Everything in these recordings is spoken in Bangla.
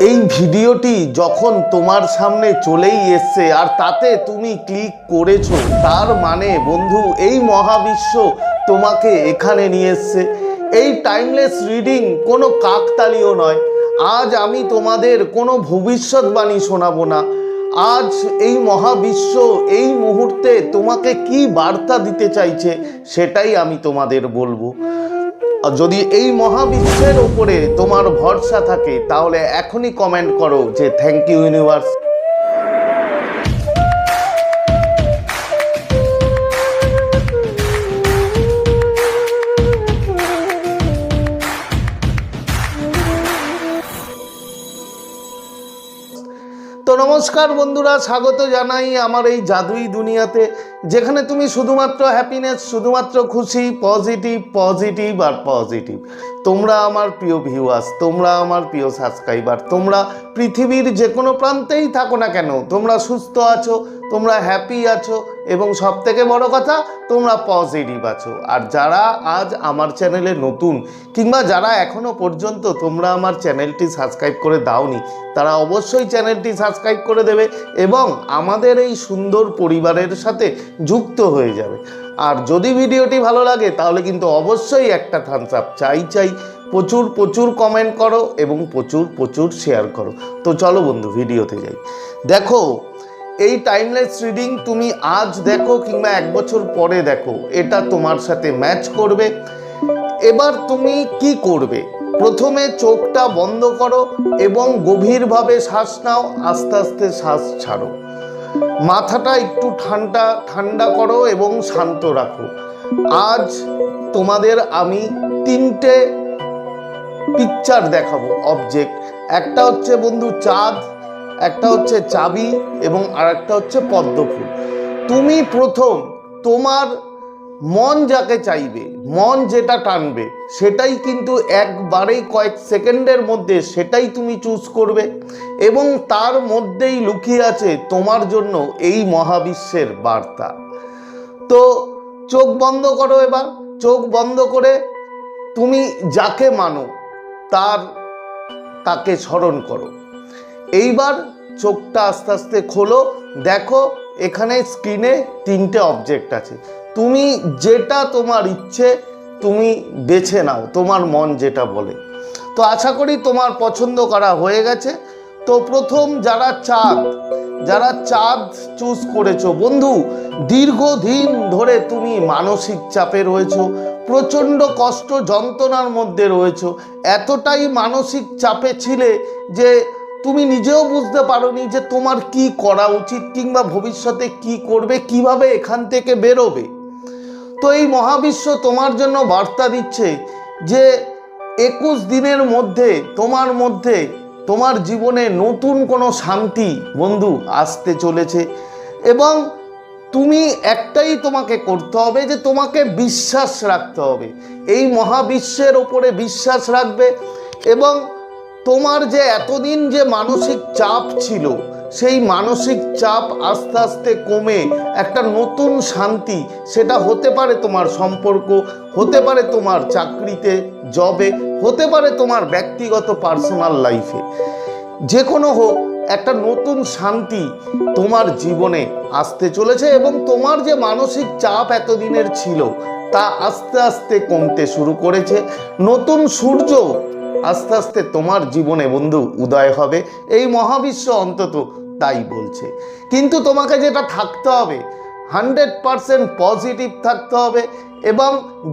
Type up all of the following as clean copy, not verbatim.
এই ভিডিওটি যখন তোমার সামনে চলেই এসছে আর তাতে তুমি ক্লিক করেছো, তার মানে বন্ধু এই মহাবিশ্ব তোমাকে এখানে নিয়ে এসছে। এই টাইমলেস রিডিং কোনো কাকতালীয় নয়। আজ আমি তোমাদের কোনো ভবিষ্যৎবাণী শোনাবো না। আজ এই মহাবিশ্ব এই মুহূর্তে তোমাকে কি বার্তা দিতে চাইছে সেটাই আমি তোমাদের বলবো। যদি এই মহাবিশ্বের উপরে তোমার ভরসা থাকে তাহলে এখনই কমেন্ট করো যে থ্যাংক ইউ ইউনিভার্স। তো নমস্কার বন্ধুরা, স্বাগত জানাই আমার এই জাদুই দুনিয়াতে, যেখানে তুমি শুধুমাত্র হ্যাপিনেস, শুধুমাত্র খুশি, পজিটিভ আর পজিটিভ। তোমরা আমার প্রিয় ভিউয়ার্স, তোমরা আমার প্রিয় সাবস্ক্রাইবার, তোমরা পৃথিবীর যে কোনো প্রান্তেই থাকো না কেন, তোমরা সুস্থ আছো, তোমরা হ্যাপি আছো এবং সবথেকে বড় কথা তোমরা পজিটিভ আছো। আর যারা আজ আমার চ্যানেলে নতুন কিংবা যারা এখনো পর্যন্ত তোমরা আমার চ্যানেলটি সাবস্ক্রাইব করে দাওনি, তারা অবশ্যই চ্যানেলটি সাবস্ক্রাইব করে দেবে এবং আমাদের এই সুন্দর পরিবারের সাথে যুক্ত হয়ে যাবে। আর যদি ভিডিওটি ভালো লাগে তাহলে কিন্তু অবশ্যই একটা থামস আপ চাই। প্রচুর কমেন্ট করো এবং প্রচুর শেয়ার করো। তো চলো বন্ধু ভিডিওতে যাই। দেখো, এই টাইমলেস রিডিং তুমি আজ দেখো কিংবা এক বছর পরে দেখো, এটা তোমার সাথে ম্যাচ করবে। এবার তুমি কি করবে? প্রথমে চোখটা বন্ধ করো এবং গভীরভাবে শ্বাস নাও, আস্তে আস্তে শ্বাস ছাড়ো। মাথাটা একটু ঠান্ডা করো এবং শান্ত রাখো। আজ তোমাদের আমি তিনটে পিকচার দেখাবো, অবজেক্ট। একটা হচ্ছে বন্ধু চাঁদ, একটা হচ্ছে চাবি এবং আরেকটা হচ্ছে পদ্মফুল। তুমি প্রথম তোমার মন যাকে চাইবে, মন যেটা টানবে সেটাই কিন্তু একবারেই কয়েক সেকেন্ডের মধ্যে সেটাই তুমি চুজ করবে এবং তার মধ্যেই লুকিয়ে আছে তোমার জন্য এই মহাবিশ্বের বার্তা। তো চোখ বন্ধ করো। এবার চোখ বন্ধ করে তুমি যাকে মানো তাকে স্মরণ করো। এইবার চোখটা আস্তে আস্তে খোলো। দেখো এখানে স্ক্রিনে তিনটে অবজেক্ট আছে। তুমি যেটা তোমার ইচ্ছে তুমি বেছে নাও, তোমার মন যেটা বলে। তো আশা করি তোমার পছন্দ করা হয়ে গেছে। তো প্রথম যারা চাঁদ চুজ করেছো বন্ধু, দীর্ঘদিন ধরে তুমি মানসিক চাপে রয়েছো, প্রচণ্ড কষ্ট যন্ত্রণার মধ্যে রয়েছো। এতটাই মানসিক চাপে ছিলে যে তুমি নিজেও বুঝতে পারোনি যে তোমার কি করা উচিত কিংবা ভবিষ্যতে কি করবে, কিভাবে এখান থেকে বেরোবে। তো এই মহাবিশ্ব তোমার জন্য বার্তা দিচ্ছে যে 21 দিনের মধ্যে তোমার জীবনে নতুন কোনো শান্তি বন্ধু আসতে চলেছে এবং তুমি একটাই তোমাকে করতে হবে যে তোমাকে বিশ্বাস রাখতে হবে। এই মহাবিশ্বের ওপরে বিশ্বাস রাখবে এবং তোমার যে এতদিন যে মানসিক চাপ ছিল সেই মানসিক চাপ আস্তে আস্তে কমে একটা নতুন শান্তি, সেটা হতে পারে তোমার সম্পর্ক, হতে পারে তোমার চাকরিতে, জবে, হতে পারে তোমার ব্যক্তিগত পার্সোনাল লাইফে, যে কোনো হোক, একটা নতুন শান্তি তোমার জীবনে আসতে চলেছে এবং তোমার যে মানসিক চাপ এতদিনের ছিল তা আস্তে আস্তে কমতে শুরু করেছে। নতুন সূর্য আস্তে আস্তে তোমার জীবনে বন্ধু উদয় হবে, এই মহাবিশ্ব অন্তত তাই বলছে। কিন্তু তোমাকে যেটা থাকতে হবে 100% পজিটিভ থাকতে হবে এবং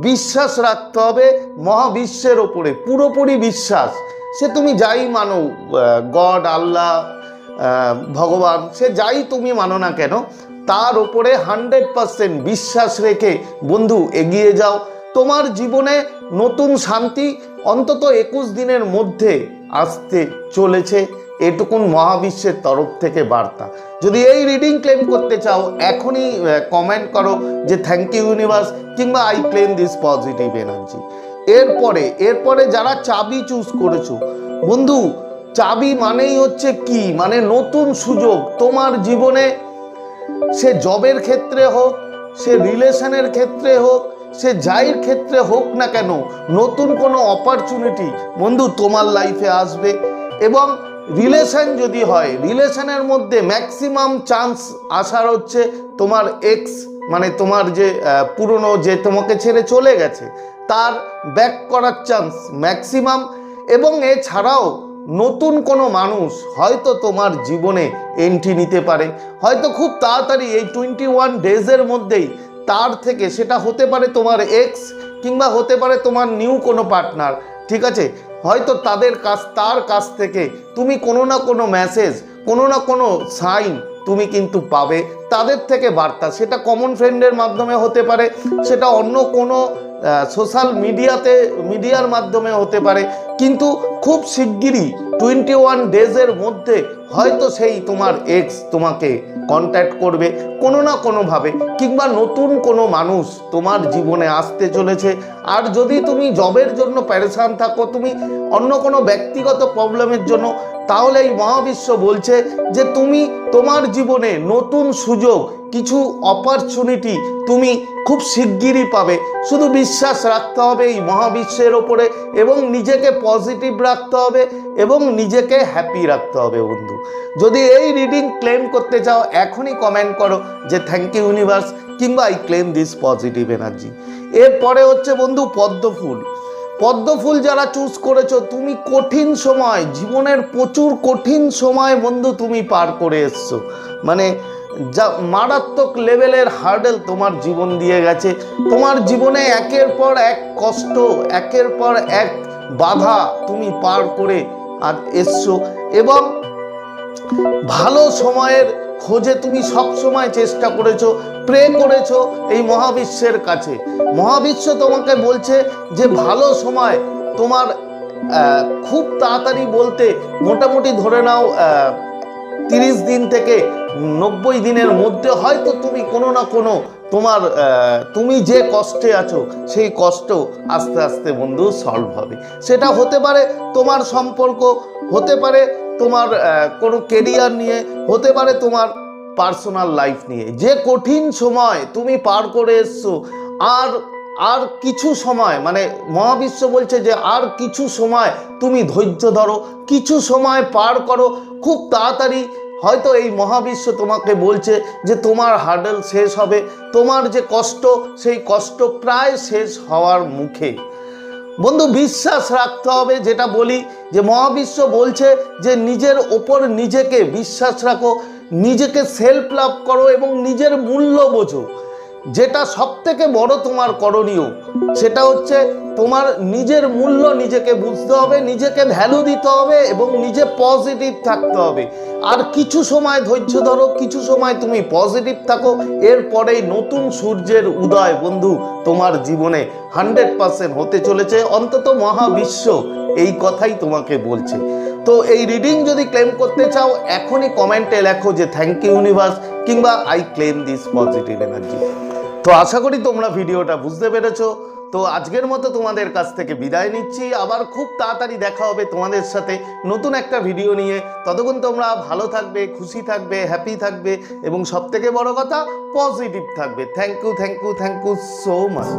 বিশ্বাস রাখতে হবে মহাবিশ্বের ওপরে, পুরোপুরি বিশ্বাস। সে তুমি যাই মানো, গড, আল্লাহ, ভগবান, সে যাই তুমি মানো না কেন, তার ওপরে 100% বিশ্বাস রেখে বন্ধু এগিয়ে যাও। তোমার জীবনে নতুন শান্তি অন্তত 21 দিনের মধ্যে আসতে চলেছে, এটুকুন মহাবিশ্বের তরফ থেকে বার্তা। যদি এই রিডিং ক্লেম করতে চাও এখনই কমেন্ট করো যে থ্যাংক ইউ ইউনিভার্স কিংবা I claim this positive energy. এরপরে যারা চাবি চুজ করেছো বন্ধু, চাবি মানেই হচ্ছে কি, মানে নতুন সুযোগ তোমার জীবনে, সে জবের ক্ষেত্রে হোক, সে রিলেশনের ক্ষেত্রে হোক, সে যাইর ক্ষেত্রে হোক না কেন, নতুন কোনো অপরচুনিটি বন্ধু তোমার লাইফে আসবে এবং রিলেশন যদি হয়, রিলেশনের মধ্যে ম্যাক্সিমাম চান্স আসার হচ্ছে তোমার এক্স, মানে তোমার যে পুরনো যে তোমাকে ছেড়ে চলে গেছে তার ব্যাক করার চান্স ম্যাক্সিমাম। এবং এছাড়াও নতুন কোনো মানুষ হয়তো তোমার জীবনে এন্ট্রি নিতে পারে, হয়তো খুব তাড়াতাড়ি এই 21 ডেজের মধ্যেই তার থেকে, সেটা হতে পারে তোমার এক্স কিংবা হতে পারে তোমার নিউ কোনো পার্টনার, ঠিক আছে, হয়তো তার কাছ থেকে তুমি কোনো না কোনো মেসেজ, কোনো না কোনো সাইন তুমি কিন্তু পাবে তাদের থেকে বার্তা। সেটা কমন ফ্রেন্ডের মাধ্যমে হতে পারে, সেটা অন্য কোনো সোশ্যাল মিডিয়ার মাধ্যমে হতে পারে, কিন্তু খুব শিগগিরই 21 ডেজের মধ্যে হয়তো সেই তোমার এক্স তোমাকে কন্ট্যাক্ট করবে কোনো না কোনোভাবে, কিংবা নতুন কোনো মানুষ তোমার জীবনে আসতে চলেছে। আর যদি তুমি জবের জন্য প্যারেশান থাকো, তুমি অন্য কোনো ব্যক্তিগত প্রবলেমের জন্য, তাহলে এই মহাবিশ্ব বলছে যে তুমি তোমার জীবনে নতুন সুযোগ, কিছু অপরচুনিটি তুমি খুব শিগগিরই পাবে। শুধু বিশ্বাস রাখতে হবে এই মহাবিশ্বের ওপরে, এবং নিজেকে পজিটিভ রাখতে হবে এবং নিজেকে হ্যাপি রাখতে হবে। বন্ধু, যদি এই রিডিং ক্লেম করতে চাও এখনই কমেন্ট করো যে থ্যাংক ইউ ইউনিভার্স কিংবা I claim this positive energy. এরপরে হচ্ছে বন্ধু পদ্মফুল। পদ্মফুল যারা চুজ করেছো, তুমি কঠিন সময়, জীবনের প্রচুর কঠিন সময় বন্ধু তুমি পার করে এসছো, মানে যা মারাত্মক লেভেলের হার্ডেল তোমার জীবন দিয়ে গেছে। তোমার জীবনে একের পর এক কষ্ট, একের পর এক বাধা তুমি পার করে আর এসছো, এবং ভালো সময়ের খোঁজে তুমি সব সময় চেষ্টা করেছো, প্রে করেছো এই মহাবিশ্বের কাছে। মহাবিশ্ব তোমাকে বলছে যে ভালো সময় তোমার খুব তাড়াতাড়ি, বলতে মোটামুটি ধরে নাও 30 দিন থেকে 90 দিনের মধ্যে হয়তো তুমি কোনো না কোনো তোমার তুমি যে কষ্টে আছো সেই কষ্ট আস্তে আস্তে বন্ধু সলভ হবে। সেটা হতে পারে তোমার সম্পর্ক, হতে পারে তোমার কোনো কেরিয়ার নিয়ে, হতে পারে তোমার পার্সোনাল লাইফ নিয়ে। যে কঠিন সময় তুমি পার করে এসছো, আর কিছু সময়, মানে মহাবিশ্ব বলছে যে আর কিছু সময় তুমি ধৈর্য ধরো, কিছু সময় পার করো, খুব তাড়াতাড়ি হয়তো এই মহাবিশ্ব তোমাকে বলছে যে তোমার হার্ডেল শেষ হবে, তোমার যে কষ্ট সেই কষ্ট প্রায় শেষ হওয়ার মুখে। বন্ধু, বিশ্বাস রাখতে হবে, যেটা বলি যে মহাবিশ্ব বলছে যে নিজের ওপর নিজেকে বিশ্বাস রাখো, নিজেকে সেলফ লাভ করো এবং নিজের মূল্য বোঝো। যেটা সব থেকে বড় তোমার করণীয় সেটা হচ্ছে তোমার নিজের মূল্য নিজেকে বুঝতে হবে, নিজেকে ভ্যালু দিতে হবে এবং নিজে পজিটিভ থাকতে হবে। আর কিছু সময় ধৈর্য ধরো, কিছু সময় তুমি পজিটিভ থাকো, এরপরেই নতুন সূর্যের উদয় বন্ধু তোমার জীবনে 100% হতে চলেছে। অন্তত মহাবিশ্ব এই কথাই তোমাকে বলছে। তো এই রিডিং যদি ক্লেম করতে চাও এখনই কমেন্টে লেখো যে থ্যাংক ইউ ইউনিভার্স কিংবা I claim this positive energy. তো আশা করি তোমরা ভিডিওটা বুঝতে পেরেছো। তো আজকের মতো তোমাদের কাছ থেকে বিদায় নিচ্ছি, আবার খুব তাড়াতাড়ি দেখা হবে তোমাদের সাথে নতুন একটা ভিডিও নিয়ে। ততক্ষণ তোমরা ভালো থাকবে, খুশি থাকবে, হ্যাপি থাকবে এবং সবথেকে বড় কথা পজিটিভ থাকবে। Thank you so much.